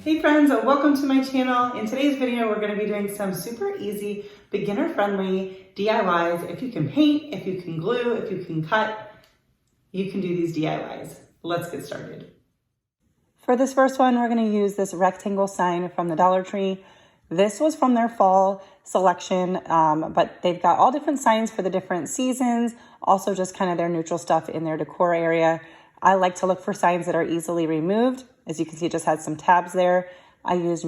Hey friends, welcome to my channel. In today's video, we're going to be doing some super easy, beginner-friendly DIYs. If you can paint, if you can glue, if you can cut, you can do these DIYs. Let's get started. For this first one, we're going to use this rectangle sign from the Dollar Tree. This was from their fall selection, but they've got all different signs for the different seasons, also just kind of their neutral stuff in their decor area. I like to look for signs that are easily removed. As you can see, it just had some tabs there. I used they're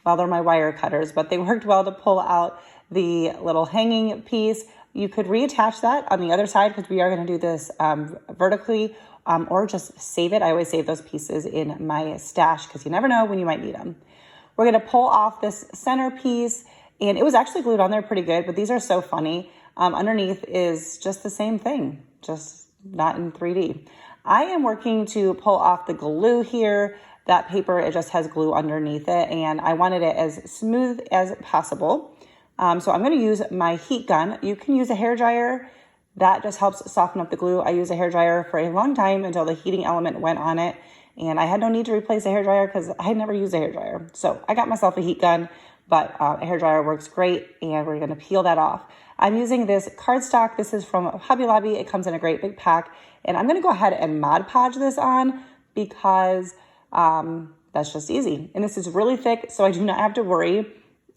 my wire cutters, but they worked well to pull out the little hanging piece. You could reattach that on the other side because we are going to do this vertically, or just save it. I always save those pieces in my stash because you never know when you might need them. We're going to pull off this center piece, and it was actually glued on there pretty good, but these are so funny. Underneath is just the same thing, just not in 3D. I am working to pull off the glue here. That paper, it just has glue underneath it, and I wanted it as smooth as possible. So I'm going to use my heat gun. You can use a hairdryer. That just helps soften up the glue. I used a hairdryer for a long time until the heating element went on it, and I had no need to replace a hairdryer because I had never used a hairdryer. So I got myself a heat gun, but a hairdryer works great, and we're going to peel that off. I'm using this cardstock. This is from Hobby Lobby. It comes in a great big pack. And I'm going to go ahead and Mod Podge this on because that's just easy. And this is really thick, so I do not have to worry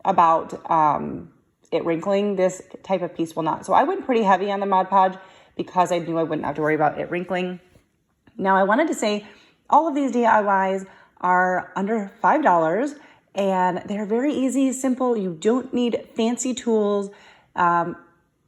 about it wrinkling. This type of piece will not. So I went pretty heavy on the Mod Podge because I knew I wouldn't have to worry about it wrinkling. Now, I wanted to say all of these DIYs are under $5, and they're very easy, simple. You don't need fancy tools.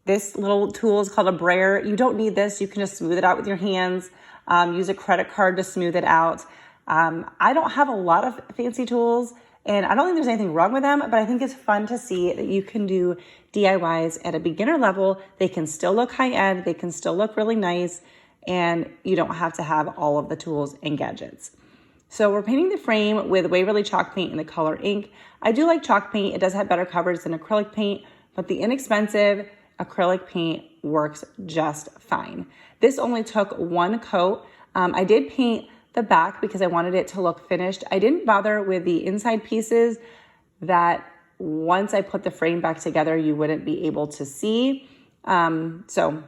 This little tool is called a brayer. You don't need this. You can just smooth it out with your hands. Use a credit card to smooth it out. I don't have a lot of fancy tools, and I don't think there's anything wrong with them, but I think it's fun to see that you can do DIYs at a beginner level. They can still look high-end. They can still look really nice, and you don't have to have all of the tools and gadgets. So we're painting the frame with Waverly chalk paint in the color ink. I do like chalk paint. It does have better coverage than acrylic paint, but the inexpensive acrylic paint works just fine. This only took one coat. I did paint the back because I wanted it to look finished. I didn't bother with the inside pieces that once I put the frame back together, you wouldn't be able to see. So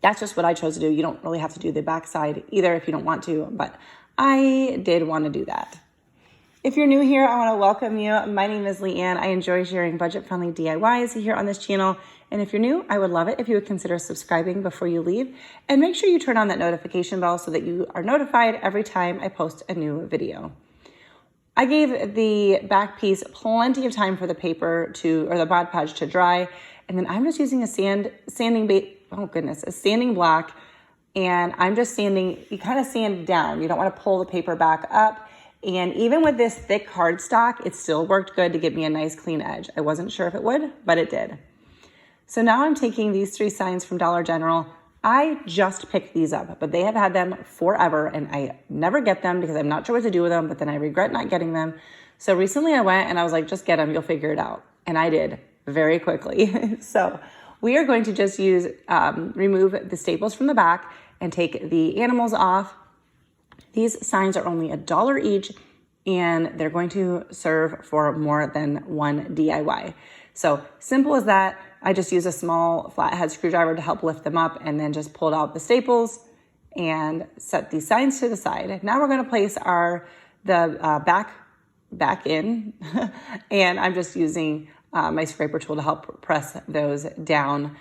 that's just what I chose to do. You don't really have to do the back side either if you don't want to, but I did want to do that. If you're new here, I want to welcome you. My name is Leanne. I enjoy sharing budget-friendly DIYs here on this channel. And if you're new, I would love it if you would consider subscribing before you leave. And make sure you turn on that notification bell so that you are notified every time I post a new video. I gave the back piece plenty of time for the paper or the Mod Podge to dry. And then I'm just using a sanding block. And I'm just sanding, you kind of sand down. You don't want to pull the paper back up. And even with this thick cardstock, it still worked good to give me a nice clean edge. I wasn't sure if it would, but it did. So now I'm taking these 3 signs from Dollar General. I just picked these up, but they have had them forever, and I never get them because I'm not sure what to do with them, but then I regret not getting them. So recently I went and I was like, just get them, you'll figure it out. And I did very quickly. So we are going to just remove the staples from the back and take the animals off. These signs are only $1 each, and they're going to serve for more than one DIY. So simple as that. I just use a small flathead screwdriver to help lift them up, and then just pulled out the staples and set these signs to the side. Now we're going to place the back in, and I'm just using my scraper tool to help press those down.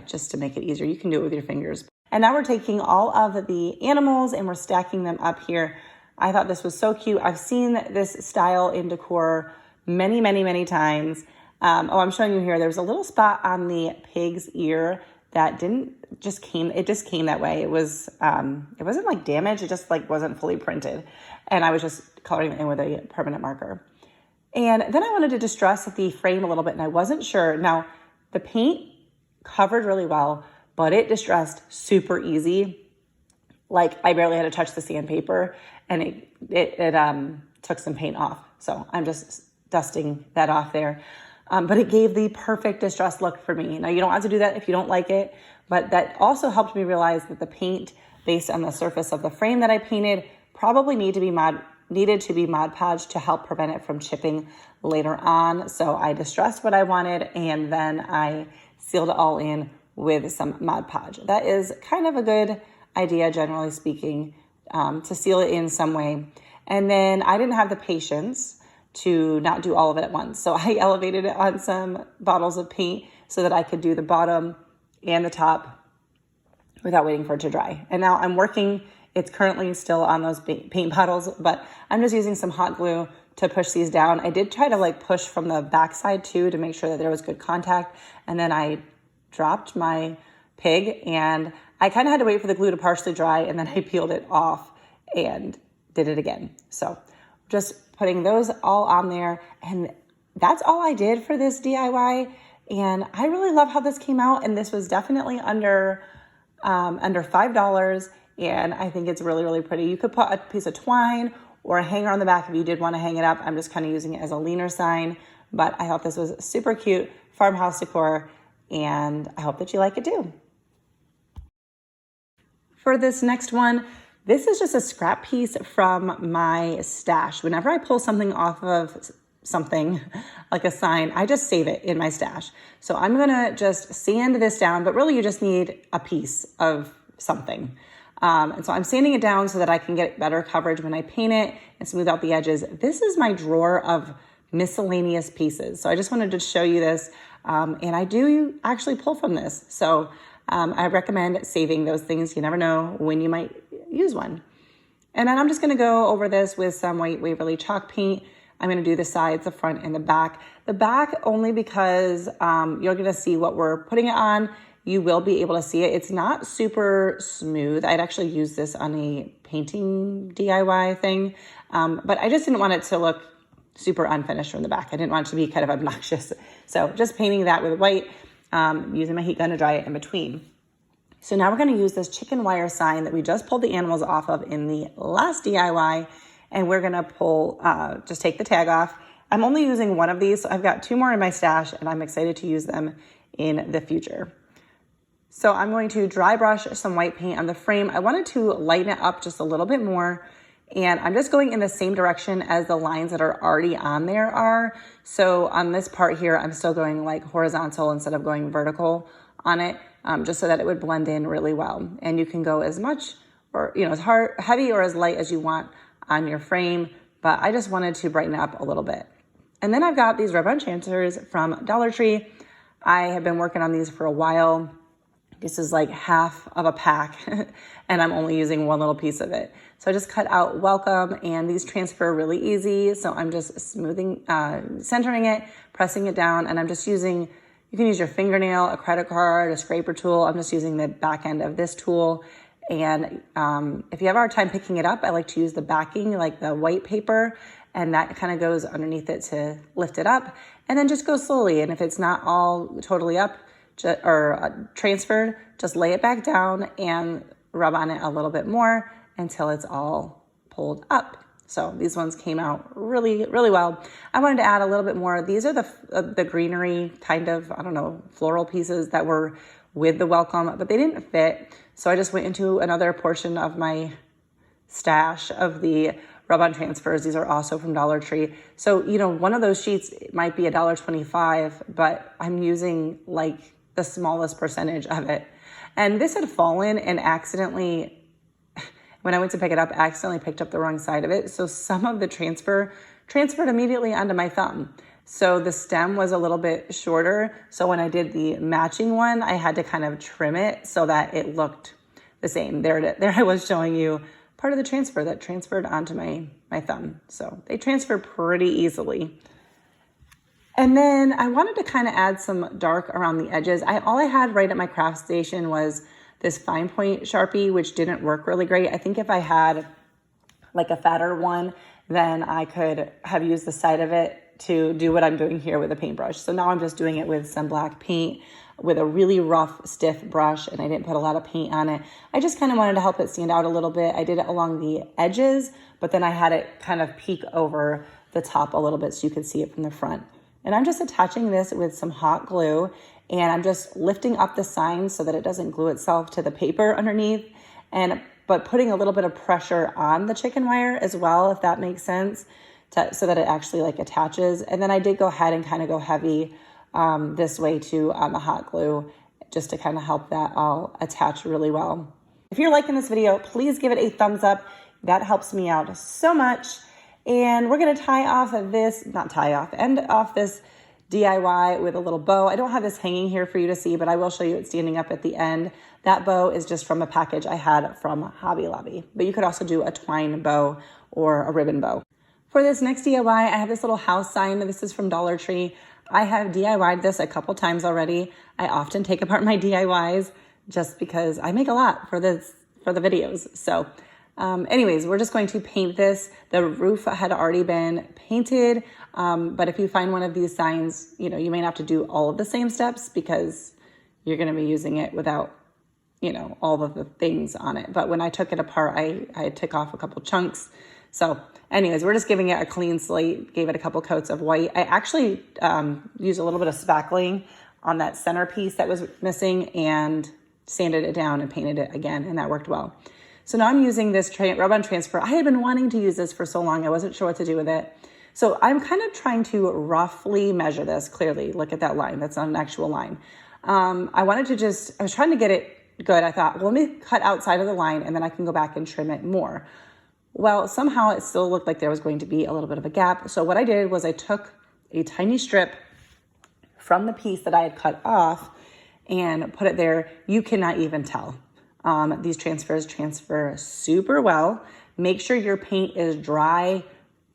Just to make it easier. You can do it with your fingers. And now we're taking all of the animals and we're stacking them up here. I thought this was so cute. I've seen this style in decor many, many, many times. I'm showing you here. There's a little spot on the pig's ear that just came that way. It wasn't like damaged. It just like wasn't fully printed. And I was just coloring it in with a permanent marker. And then I wanted to distress the frame a little bit, and I wasn't sure. Now, the paint covered really well, but it distressed super easy. Like I barely had to touch the sandpaper, and it took some paint off. So I'm just dusting that off there. But it gave the perfect distressed look for me. Now you don't have to do that if you don't like it, but that also helped me realize that the paint based on the surface of the frame that I painted probably need to be Mod needed to be Mod Podge to help prevent it from chipping later on. So I distressed what I wanted, and then I sealed it all in with some Mod Podge. That is kind of a good idea, generally speaking, to seal it in some way. And then I didn't have the patience to not do all of it at once. So I elevated it on some bottles of paint so that I could do the bottom and the top without waiting for it to dry. And now I'm working, it's currently still on those paint bottles, but I'm just using some hot glue to push these down. I did try to like push from the backside too to make sure that there was good contact. And then I dropped my pig and I kind of had to wait for the glue to partially dry, and then I peeled it off and did it again. So just putting those all on there, and that's all I did for this DIY. And I really love how this came out, and this was definitely under $5, and I think it's really, really pretty. You could put a piece of twine or a hanger on the back if you did want to hang it up. I'm just kind of using it as a leaner sign, but I thought this was super cute farmhouse decor, and I hope that you like it too. For this next one, this is just a scrap piece from my stash. Whenever I pull something off of something like a sign, I just save it in my stash. So I'm gonna just sand this down, but really you just need a piece of something. And so I'm sanding it down so that I can get better coverage when I paint it and smooth out the edges. This is my drawer of miscellaneous pieces. So I just wanted to show you this. And I do actually pull from this. So I recommend saving those things. You never know when you might use one. And then I'm just gonna go over this with some white Waverly chalk paint. I'm gonna do the sides, the front, and the back. The back only because you're gonna see what we're putting it on. You will be able to see it. It's not super smooth. I'd actually use this on a painting DIY thing, but I just didn't want it to look super unfinished from the back. I didn't want it to be kind of obnoxious. So just painting that with white, using my heat gun to dry it in between. So now we're gonna use this chicken wire sign that we just pulled the animals off of in the last DIY, and we're gonna pull, just take the tag off. I'm only using one of these, so I've got 2 more in my stash, and I'm excited to use them in the future. So I'm going to dry brush some white paint on the frame. I wanted to lighten it up just a little bit more, and I'm just going in the same direction as the lines that are already on there are. So on this part here, I'm still going like horizontal instead of going vertical on it, just so that it would blend in really well. And you can go as much or, as heavy or as light as you want on your frame, but I just wanted to brighten it up a little bit. And then I've got these rub-on transfers from Dollar Tree. I have been working on these for a while. This is like half of a pack and I'm only using one little piece of it. So I just cut out welcome, and these transfer really easy. So I'm just smoothing, centering it, pressing it down, and I'm just using, you can use your fingernail, a credit card, a scraper tool. I'm just using the back end of this tool. And if you have a hard time picking it up, I like to use the backing, like the white paper, and that kind of goes underneath it to lift it up, and then just go slowly. And if it's not all totally up, or transferred, just lay it back down and rub on it a little bit more until it's all pulled up. So these ones came out really, really well. I wanted to add a little bit more. These are the greenery kind of, I don't know, floral pieces that were with the welcome, but they didn't fit. So I just went into another portion of my stash of the rub-on transfers. These are also from Dollar Tree. So, one of those sheets might be $1.25, but I'm using like the smallest percentage of it. And this had fallen, and accidentally, when I went to pick it up, accidentally picked up the wrong side of it. So some of the transferred immediately onto my thumb. So the stem was a little bit shorter. So when I did the matching one, I had to kind of trim it so that it looked the same. There I was showing you part of the transfer that transferred onto my thumb. So they transfer pretty easily. And then I wanted to kind of add some dark around the edges. All I had right at my craft station was this fine point Sharpie, which didn't work really great. I think if I had like a fatter one, then I could have used the side of it to do what I'm doing here with a paintbrush. So now I'm just doing it with some black paint with a really rough, stiff brush, and I didn't put a lot of paint on it. I just kind of wanted to help it stand out a little bit. I did it along the edges, but then I had it kind of peek over the top a little bit so you could see it from the front. And I'm just attaching this with some hot glue, and I'm just lifting up the sign so that it doesn't glue itself to the paper underneath. And but putting a little bit of pressure on the chicken wire as well, if that makes sense, so that it actually like attaches. And then I did go ahead and kind of go heavy this way too on the hot glue, just to kind of help that all attach really well. If you're liking this video, please give it a thumbs up. That helps me out so much. And we're gonna end off this DIY with a little bow. I don't have this hanging here for you to see, but I will show you it standing up at the end. That bow is just from a package I had from Hobby Lobby, but you could also do a twine bow or a ribbon bow. For this next DIY, I have this little house sign. This is from Dollar Tree. I have DIY'd this a couple times already. I often take apart my DIYs just because I make a lot for the videos. So anyways, we're just going to paint this. The roof had already been painted, but if you find one of these signs, you know, you may have to do all of the same steps because you're going to be using it without, you know, all of the things on it. But when I took it apart, I took off a couple chunks. So anyways, we're just giving it a clean slate, gave it a couple coats of white. I actually used a little bit of spackling on that center piece that was missing and sanded it down and painted it again, and that worked well. So now I'm using this rub-on transfer. I had been wanting to use this for so long. I wasn't sure what to do with it. So I'm kind of trying to roughly measure this. Clearly, look at that line. That's not an actual line. I was trying to get it good. I thought, well, let me cut outside of the line and then I can go back and trim it more. Well, somehow it still looked like there was going to be a little bit of a gap. So what I did was I took a tiny strip from the piece that I had cut off and put it there. You cannot even tell. These transfers transfer super well. Make sure your paint is dry,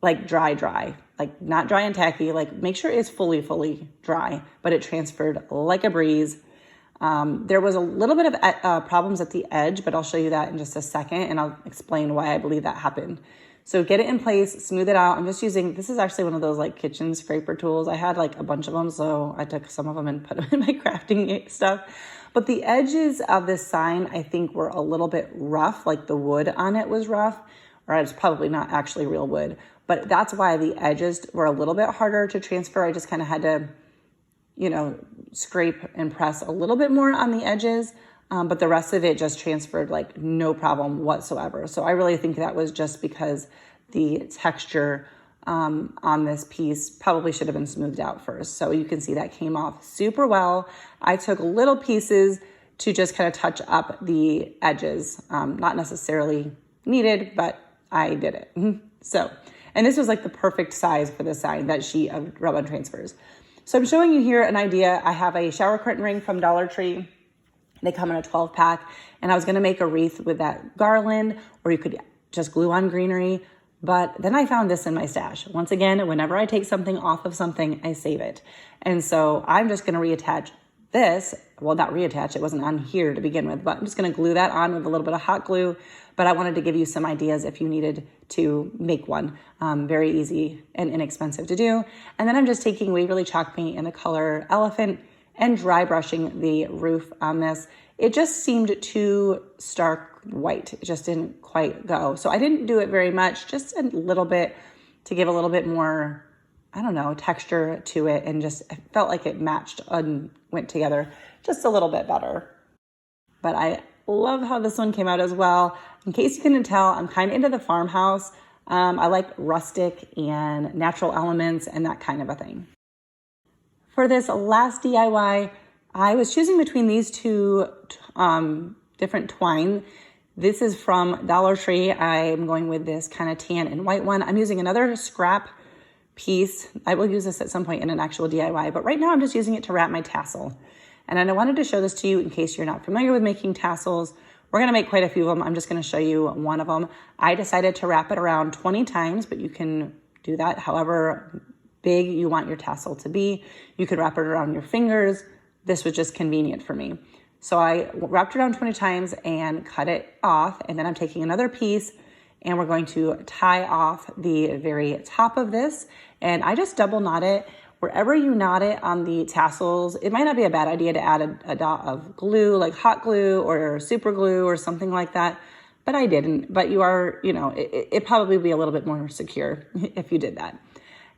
like dry, like not dry and tacky, like make sure it's fully dry, but it transferred like a breeze. There was a little bit of problems at the edge, but I'll show you that in just a second and I'll explain why I believe that happened. So get it in place, smooth it out. I'm just using, this is actually one of those like kitchen scraper tools. I had like a bunch of them, so I took some of them and put them in my crafting stuff. But the edges of this sign, I think, were a little bit rough, like the wood on it was rough, or it's probably not actually real wood. But that's why the edges were a little bit harder to transfer. I just kind of had to, you know, scrape and press a little bit more on the edges, but the rest of it just transferred like no problem whatsoever. So I really think that was just because the texture on this piece probably should have been smoothed out first. So you can see that came off super well. I took little pieces to just kind of touch up the edges. Not necessarily needed, but I did it. So, and this was like the perfect size for the sign, that sheet of rub-on transfers. So I'm showing you here an idea. I have a shower curtain ring from Dollar Tree. They come in a 12 pack, and I was going to make a wreath with that garland, or you could just glue on greenery. But then I found this in my stash. Once again, whenever I take something off of something, I save it. And so I'm just going to reattach this. Well, not reattach, it wasn't on here to begin with, but I'm just going to glue that on with a little bit of hot glue. But I wanted to give you some ideas if you needed to make one. Very easy and inexpensive to do. And then I'm just taking Waverly chalk paint in the color Elephant and dry brushing the roof on this. It just seemed too stark white. It just didn't quite go. So I didn't do it very much, just a little bit to give a little bit more, I don't know, texture to it. And just I felt like it matched and went together just a little bit better. But I love how this one came out as well. In case you couldn't tell, I'm kind of into the farmhouse. I like rustic and natural elements and that kind of a thing. For this last DIY, I was choosing between these two different twine. This is from Dollar Tree. I'm going with this kind of tan and white one. I'm using another scrap piece. I will use this at some point in an actual DIY, but right now I'm just using it to wrap my tassel. And I wanted to show this to you in case you're not familiar with making tassels. We're going to make quite a few of them. I'm just going to show you one of them. I decided to wrap it around 20 times, but you can do that however big you want your tassel to be. You could wrap it around your fingers. This was just convenient for me. So I wrapped it around 20 times and cut it off. And then I'm taking another piece and we're going to tie off the very top of this. And I just double knot it. Wherever you knot it on the tassels, it might not be a bad idea to add a dot of glue, like hot glue or super glue or something like that. But I didn't. But you are, you know, it probably would be a little bit more secure if you did that.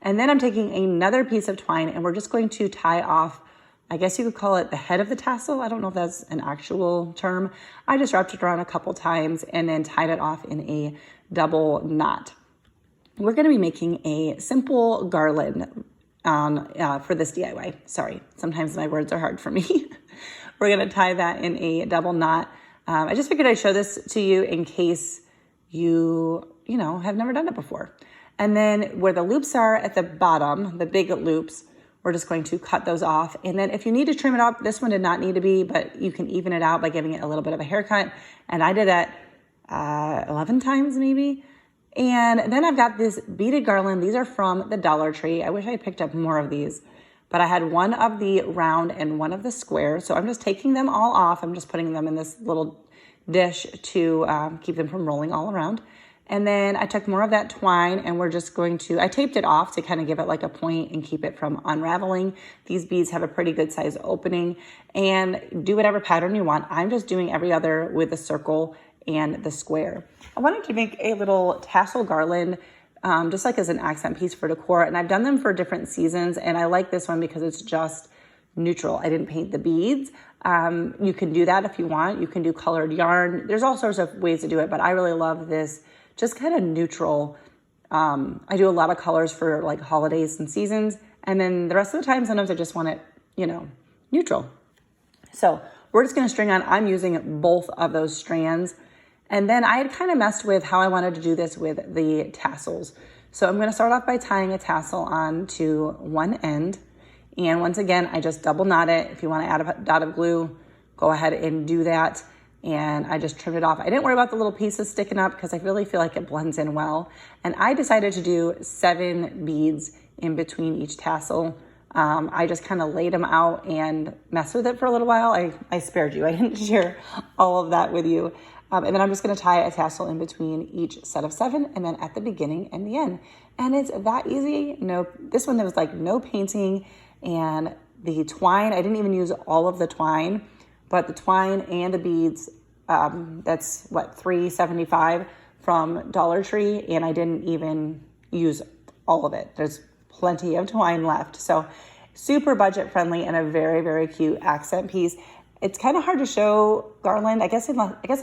And then I'm taking another piece of twine and we're just going to tie off I guess you could call it the head of the tassel. I don't know if that's an actual term. I just wrapped it around a couple times and then tied it off in a double knot. We're going to be making a simple garland for this DIY. Sorry, sometimes my words are hard for me. We're going to tie that in a double knot. I just figured I'd show this to you in case you have never done it before. And then where the loops are at the bottom, the big loops, we're just going to cut those off. And then if you need to trim it off, this one did not need to be, but you can even it out by giving it a little bit of a haircut. And I did that 11 times maybe. And then I've got this beaded garland. These are from the Dollar Tree. I wish I picked up more of these, but I had one of the round and one of the square. So I'm just taking them all off. I'm just putting them in this little dish to keep them from rolling all around. And then I took more of that twine and we're just going to, I taped it off to kind of give it like a point and keep it from unraveling. These beads have a pretty good size opening, and do whatever pattern you want. I'm just doing every other with the circle and the square. I wanted to make a little tassel garland just like as an accent piece for decor. And I've done them for different seasons, and I like this one because it's just neutral. I didn't paint the beads. You can do that if you want. You can do colored yarn. There's all sorts of ways to do it, but I really love this just kind of neutral. I do a lot of colors for like holidays and seasons. And then the rest of the time, sometimes I just want it, neutral. So we're just going to string on. I'm using both of those strands. And then I had kind of messed with how I wanted to do this with the tassels. So I'm going to start off by tying a tassel on to one end. And once again, I just double knot it. If you want to add a dot of glue, go ahead and do that. And I just trimmed it off. I didn't worry about the little pieces sticking up because I really feel like it blends in well. And I decided to do 7 beads in between each tassel. I just kind of laid them out and messed with it for a little while. I spared you. I didn't share all of that with you. And then I'm just going to tie a tassel in between each set of 7, and then at the beginning and the end. And it's that easy. No, this one there was like no painting, and the twine, I didn't even use all of the twine, but the twine and the beads, that's what, $3.75 from Dollar Tree, and I didn't even use all of it. There's plenty of twine left. So super budget friendly and a very, very cute accent piece. It's kind of hard to show garland. I guess I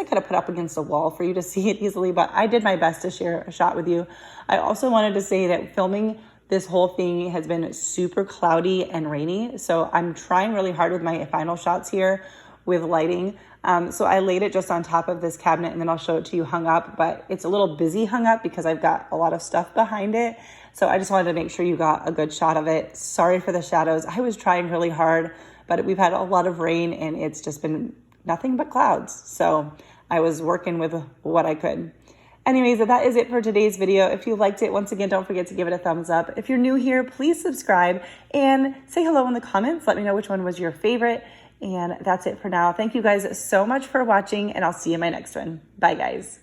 could have put up against a wall for you to see it easily, but I did my best to share a shot with you. I also wanted to say that filming this whole thing has been super cloudy and rainy, so I'm trying really hard with my final shots here with lighting. So I laid it just on top of this cabinet, and then I'll show it to you hung up, but it's a little busy hung up because I've got a lot of stuff behind it. So I just wanted to make sure you got a good shot of it. Sorry for the shadows. I was trying really hard, but we've had a lot of rain and it's just been nothing but clouds. So I was working with what I could. Anyways, that is it for today's video. If you liked it, once again, don't forget to give it a thumbs up. If you're new here, please subscribe and say hello in the comments. Let me know which one was your favorite. And that's it for now. Thank you guys so much for watching, and I'll see you in my next one. Bye, guys.